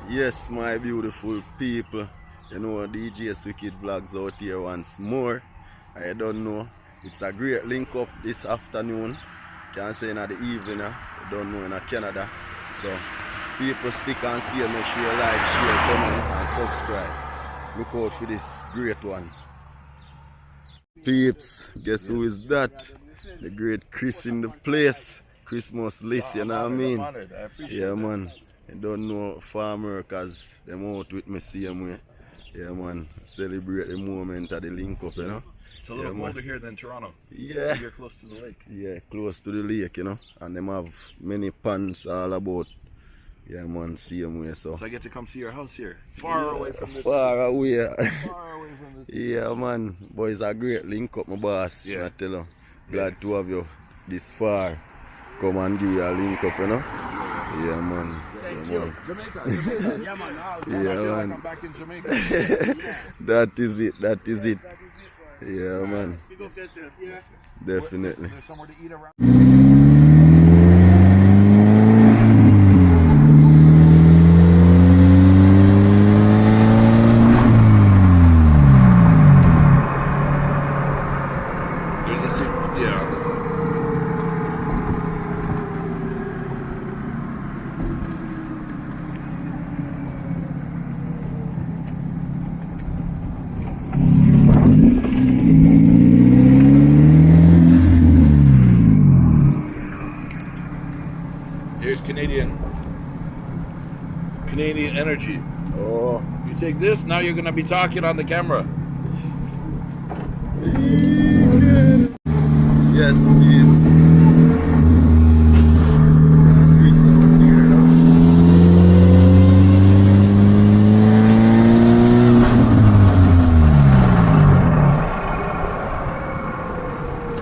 Yes, my beautiful people, you know, djswicked vlogs out here once more. I don't know, it's a great link up this afternoon. Can't say in the evening, I don't know, in Canada. So people stick and stay, make sure you like, share, comment and subscribe. Look out for this great one. Peeps, guess who is that? The great Chris in the place. Christmas list, you know what I mean? Yeah, man. I don't know farmer because them out with me same way. Yeah, man. Celebrate the moment of the link up, you know? It's a little colder here than Toronto. Yeah. You're close to the lake. Yeah, close to the lake, you know? And them have many ponds all about. Yeah, man, same way, so. So I get to come see your house here. Far away from this. Far away. Far away from this. Yeah, man. Boy, it's a great link up, my boss. Yeah. I tell you. Glad to have you this far. Come and give you a link up, you know? Yeah, man. Thank yeah, you. man. Jamaica. Yeah, man. Man. I'm back in Jamaica. That is it. That is it. Yeah, man. Definitely. There's somewhere to eat around. Here's Canadian energy. Oh. You take this, now you're gonna be talking on the camera. Yes, yes.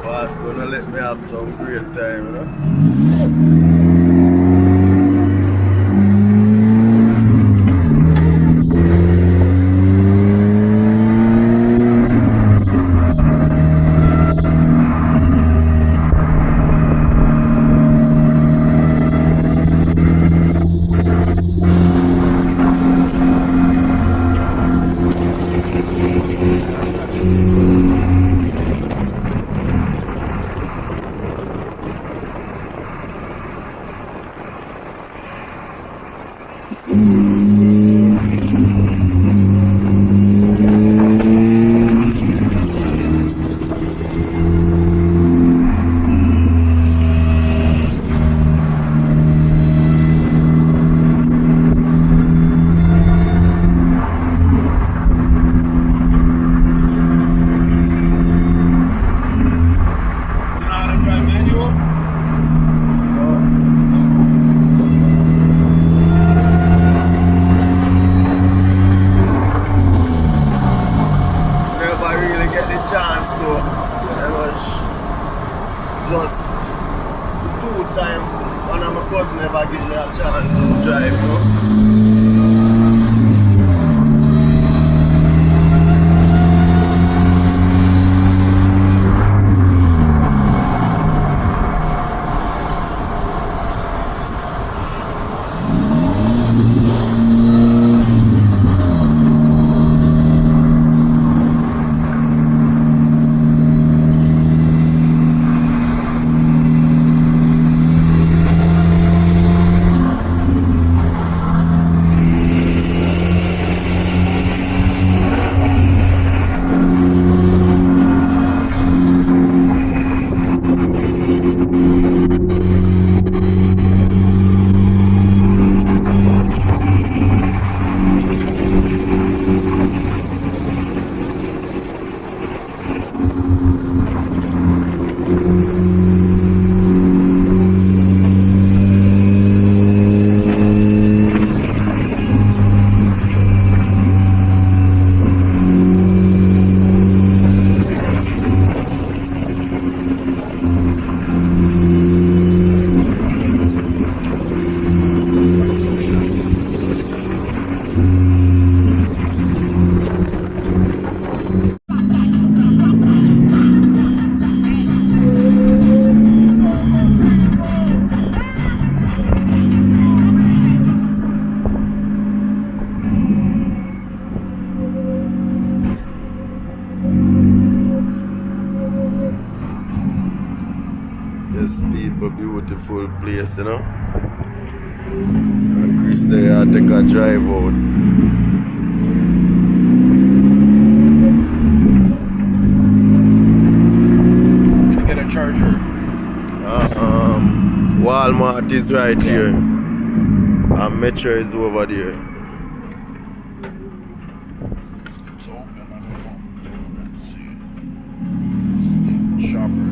Boss gonna let me have some great time, you know? super beautiful place, you know. And Chris there take a drive out. Get a charger. Walmart is right here. And Metro is over there. It's open. I don't know. Let's see. State shopper.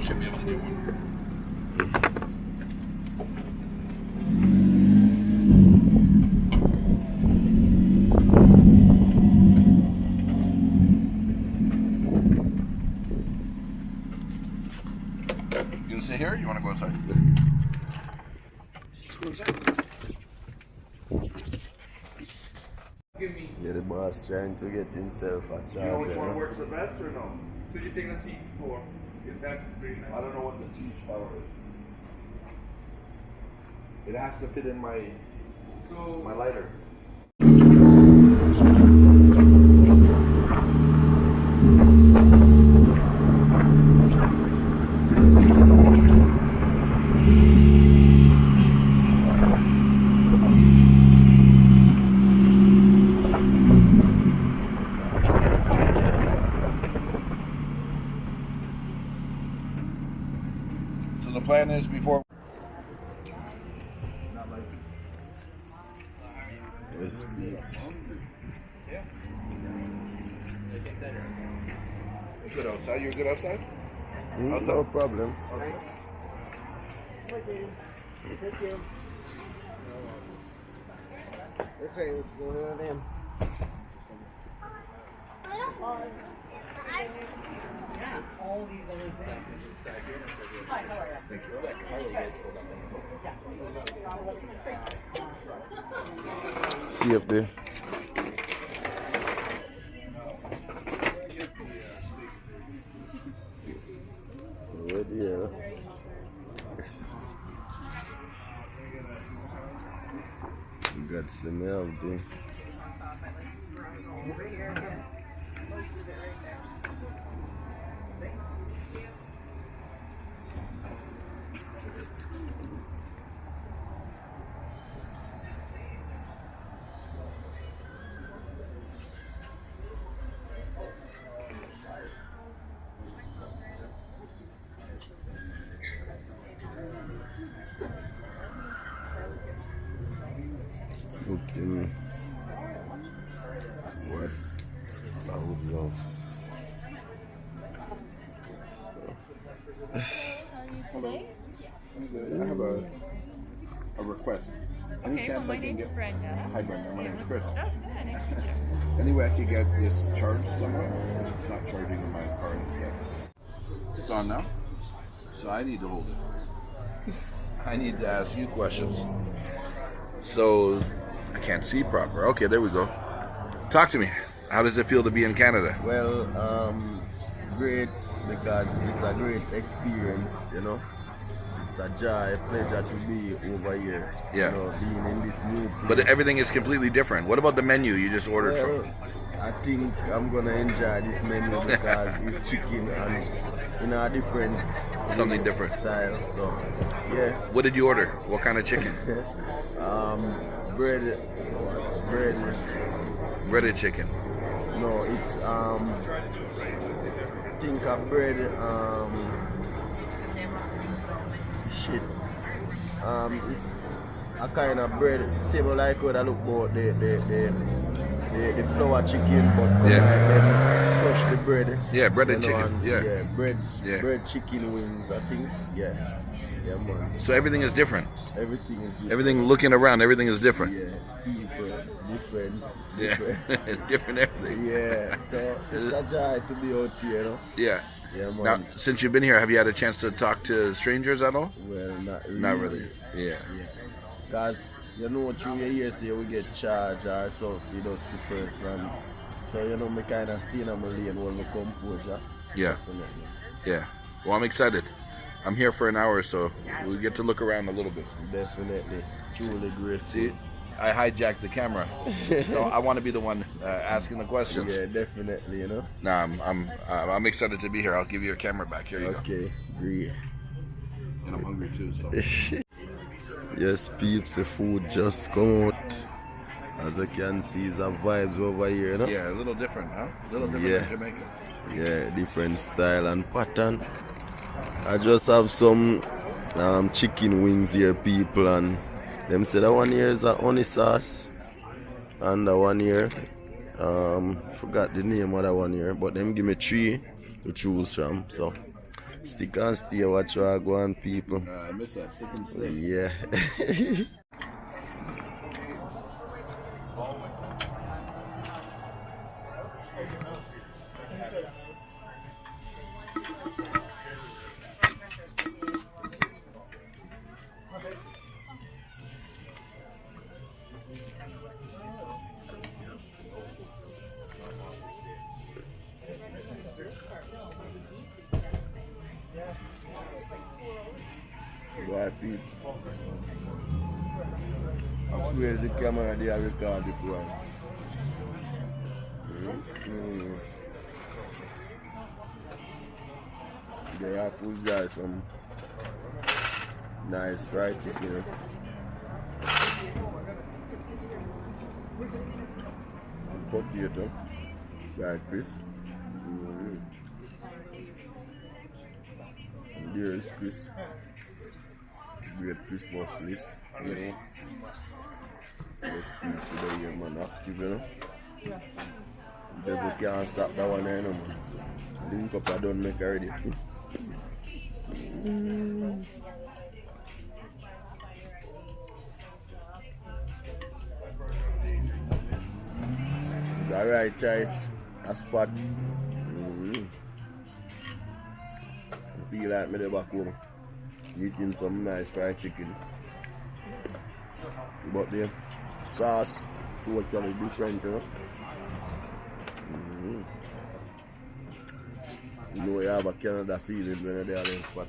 Should be able to do one. You gonna sit here or you wanna go outside? Go outside. Yeah, the boss trying to get himself a Do you know which charger. one works the best or no? So you think a seat for is best for you? I don't know what the siege power is. It has to fit in my So lighter. So the plan is before. Yes, beats. Good outside. You're good outside? No problem. Thank you. That's right, we're going to them. All these other things. Hi, how are you? See if they. Ready, yeah. You got some help there. Okay. What I would love. I have a request. Any Okay, chance well, I my can name's get? Brenda. Hi, Brenda. My name's Chris. Oh, good. Nice to meet you. Any way I could get this charged somewhere? It's not charging in my car instead. It's on now, so I need to hold it. I need to ask you questions. So I can't see proper. Okay, there we go. Talk to me. How does it feel to be in Canada? Well, great, because it's a great experience, you know. It's a joy, a pleasure to be over here. Yeah. You know, being in this new place. But everything is completely different. What about the menu you just ordered Well, from? I think I'm gonna enjoy this menu because it's chicken and in a different Something different. style. So yeah. What did you order? What kind of chicken? Bread. Breaded chicken. No, it's think of bread. Shit. It's a kind of bread, same like what I look about the flour chicken, but Yeah. then crush the bread. Yeah, breaded you know, chicken, and, yeah. bread chicken wings, I think. Yeah, man. So everything is different. Everything is different. Everything looking around, everything is different. Yeah, people different. Yeah, it's different everything. Yeah, so it's a joy to be out here, you know. Yeah. So Yeah, man. Now, since you've been here, have you had a chance to talk to strangers at all? Well, not really. Not really. Yeah. Because, you know, through your years here, we get charged or something, you know, see person. So, you know, me kind of stay in my lane when we composure. Yeah. Definitely. Yeah. Well, I'm excited. I'm here for an hour, so we get to look around a little bit. Definitely. Truly great. See, I hijacked the camera, so I want to be the one asking the questions. Yeah, definitely, you know. Nah, I'm excited to be here. I'll give you your camera back. Here you go. Okay, great. And I'm hungry too, so. Yes, peeps, the food just come out. As you can see, the vibes over here, you know? Yeah, a little different, huh? A little different Yeah. than Jamaica. Yeah, different style and pattern. I just have some chicken wings here, people, and them say that one here is a honey sauce, and the one here, forgot the name of that one here, but them give me 3 to choose from. So stick and stay, watch how I go on, people. I miss that. Stick and stay. Yeah. Right, people. I swear the camera they are recording it one. They have full guys some nice fried chicken. And potato. Like this. And there is Chris. Great Christmas list, you know. Let's pizza there, yeah, man, active, you know. Devil can't stop that one there, you know, man. Link up, I don't make already. It's alright, choice. A spot. I feel like me there back home. Eating some nice fried chicken, but the sauce totally different, you know. You know you have a Canada feeling when you're there in spot.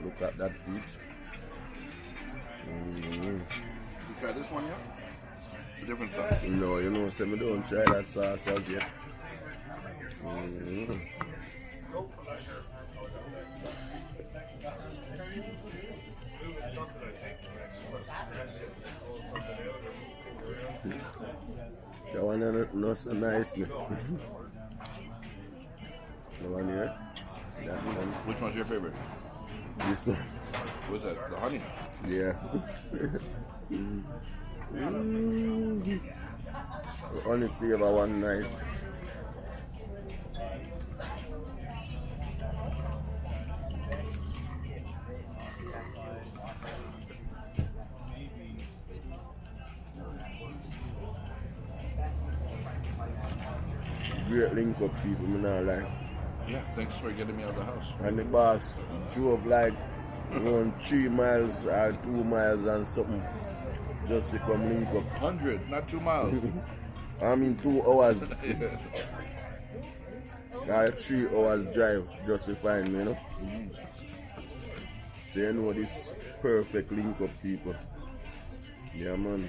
Look at that piece. You try this one yet? A different sauce. No, you know, so me don't try that sauce as yet. That one not so nice, man. The one here. That one. Which one's your favorite? This one. What's that? The honey? Yeah. The only flavor one nice. Great link up, people, me not lie. Yeah, thanks for getting me out of the house. And the boss drove like around 3 miles or 2 miles and something just to come link up. 100, not 2 miles. I mean 2 hours. Yeah. 3 hours drive just to find me, you know. So you know this perfect link up, people. Yeah, man.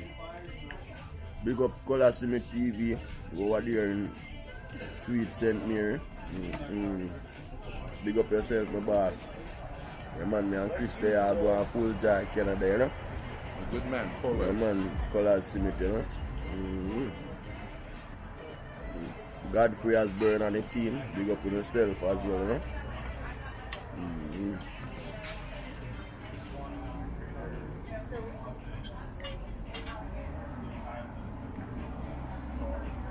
Big up Colosseum TV over there in Sweet St. Mary. Big up yourself, my boss. Yeah, man, me and Chris there are going full joy Canada, you know. A good man, Yeah, Paul. man, Colosseum, you know. Godfrey has burned on the team. Big up on yourself as well, you know.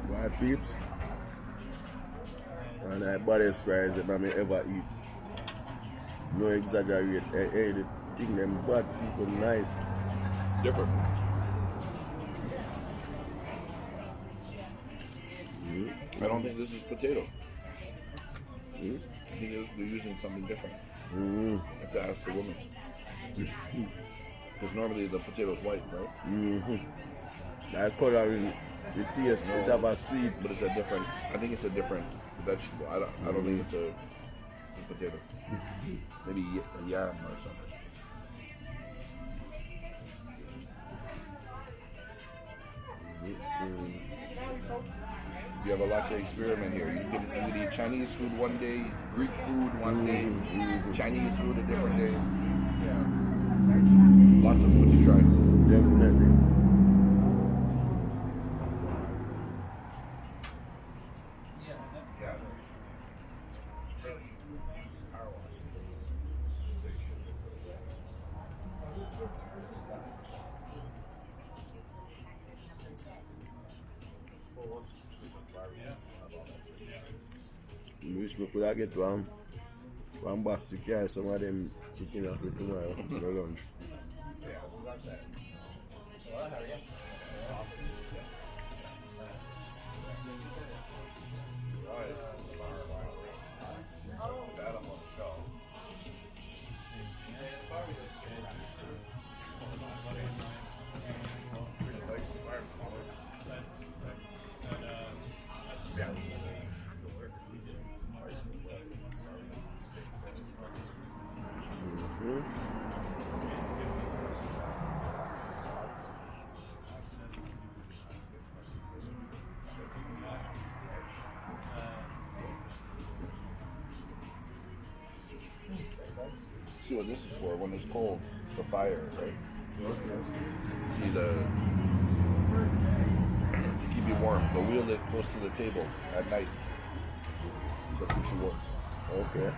Why, peeps? And the baddest fries that I may ever eat. No exaggerate. Hey, the thing them bad people nice. Different. I don't think this is potato. I think they're using something different. I have to ask the woman. Because normally the potato's white, right? That color in the taste, it have a sweet. But it's a different, I think it's a different vegetable. I don't think it's a potato. Maybe a yam or something. You have a lot to experiment here. You can eat Chinese food one day, Greek food one day, Chinese food a different day. Yeah. Lots of food to try. Definitely. I wish we could get one box to carry some of them chicken off it tomorrow for lunch. See what this is for when it's cold, for fire, right? See to keep you warm. The wheel is close to the table at night, so it keeps you warm. Okay.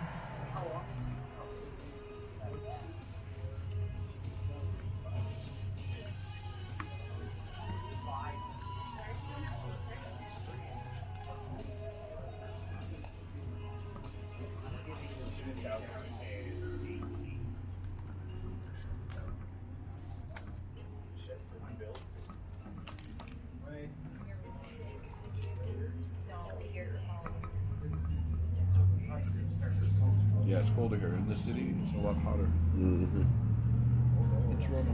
Yeah, it's colder here. In the city, it's a lot hotter. In Toronto.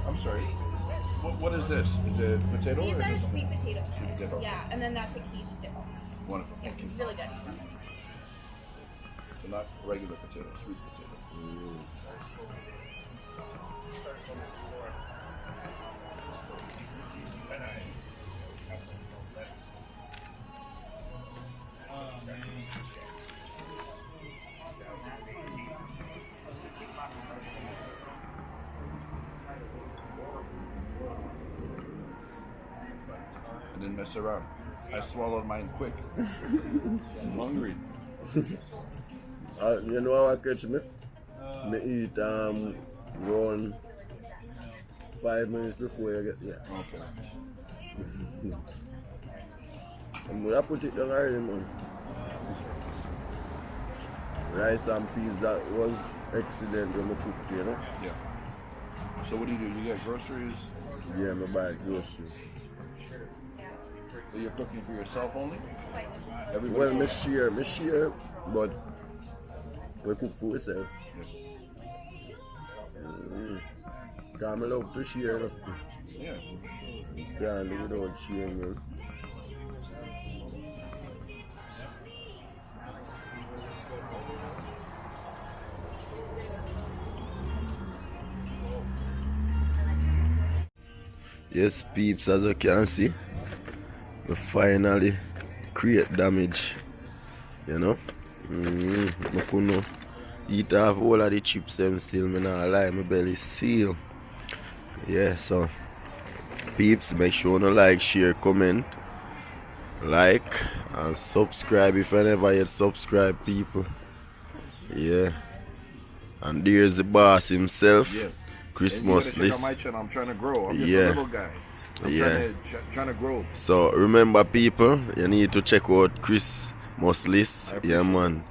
I'm sorry. What is this? Is it potato? These or are is it sweet potato Sweet fries. potato. Yeah, and then that's a Cajun dip. Wonderful. Yeah, Thank you. it's really good. So not regular potato, sweet potato. I didn't mess around. I swallowed mine quick. I'm hungry. You know how I catch me? Me eat around 5 minutes before you get there. Okay. I'm gonna put it down already, man. Rice and peas, that was excellent when I cooked, you know? Yeah. So what do? You get groceries? Yeah, I buy groceries. So you're cooking for yourself only? Well, me share, but we cook for ourselves. Because I love to share. Yeah. Can't live without sharing, man. Yes, peeps, as you can see, we finally create damage, you know. I couldn't eat half all of the chips them still, me not lie, my belly seal. Yeah, so peeps, make sure you like, share, comment, like and subscribe if you never yet subscribe, people. Yeah. And there's the boss himself. Yes. Christmas and you gotta check out list. my channel. I'm trying to grow. I'm just Yeah. a little guy. I'm Yeah. trying to grow. So remember people, you need to check out Christmas list. I appreciate Yeah man.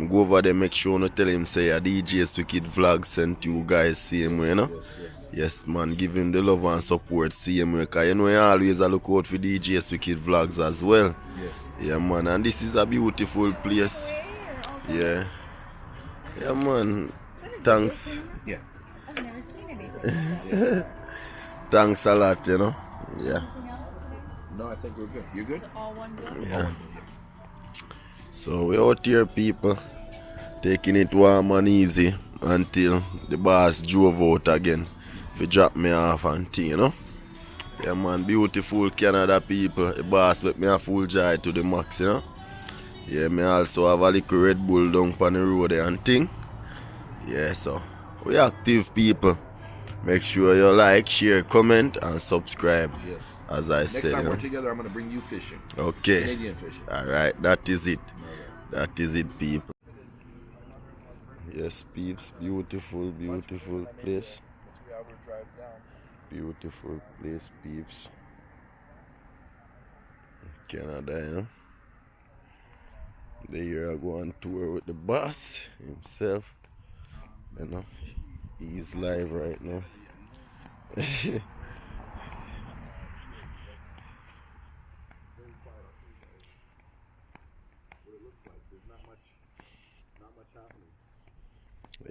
Go over there, make sure to tell him say a DJ's Wicked vlog sent you guys same way, you know? Yes man, give him the love and support same way, cause you know you always look out for DJ's Wicked vlogs as well. Yes. Yeah man, and this is a beautiful place. Yeah. Yeah man. Thanks. Yeah. I've never seen anything. Thanks a lot, you know. Yeah. No, I think we're good. You good? All one day. Yeah. So we out here people, taking it warm and easy until the boss drove out again to drop me off and thing, you know. Yeah man, beautiful Canada people. The boss make me a full joy to the max, you know. Yeah, me also have a little Red Bull down on the road there and thing. Yeah, so we active people. Make sure you like, share, comment and subscribe. Yes. As I Next said, time you know. we're together, I'm gonna bring you fishing. Okay. Canadian fishing. Alright, that is it. That is it, people. Yes, peeps, beautiful, beautiful place. Beautiful place, peeps. Canada, you know. There I go on tour with the boss himself. You know, he's live right now.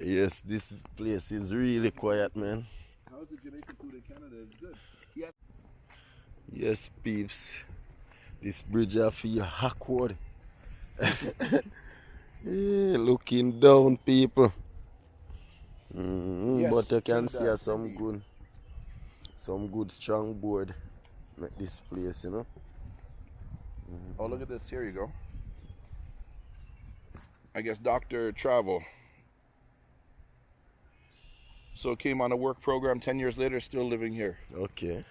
Yes, this place is really quiet, man. How's the Jamaican food in Canada? It's good. Yeah. Yes, peeps. This bridge I feel awkward. Yeah, looking down, people. Yes, But you can it see does, some indeed. good strong board make this place, you know. Oh, look at this. Here you go. I guess Dr. Travel. So came on a work program 10 years later, still living here. Okay.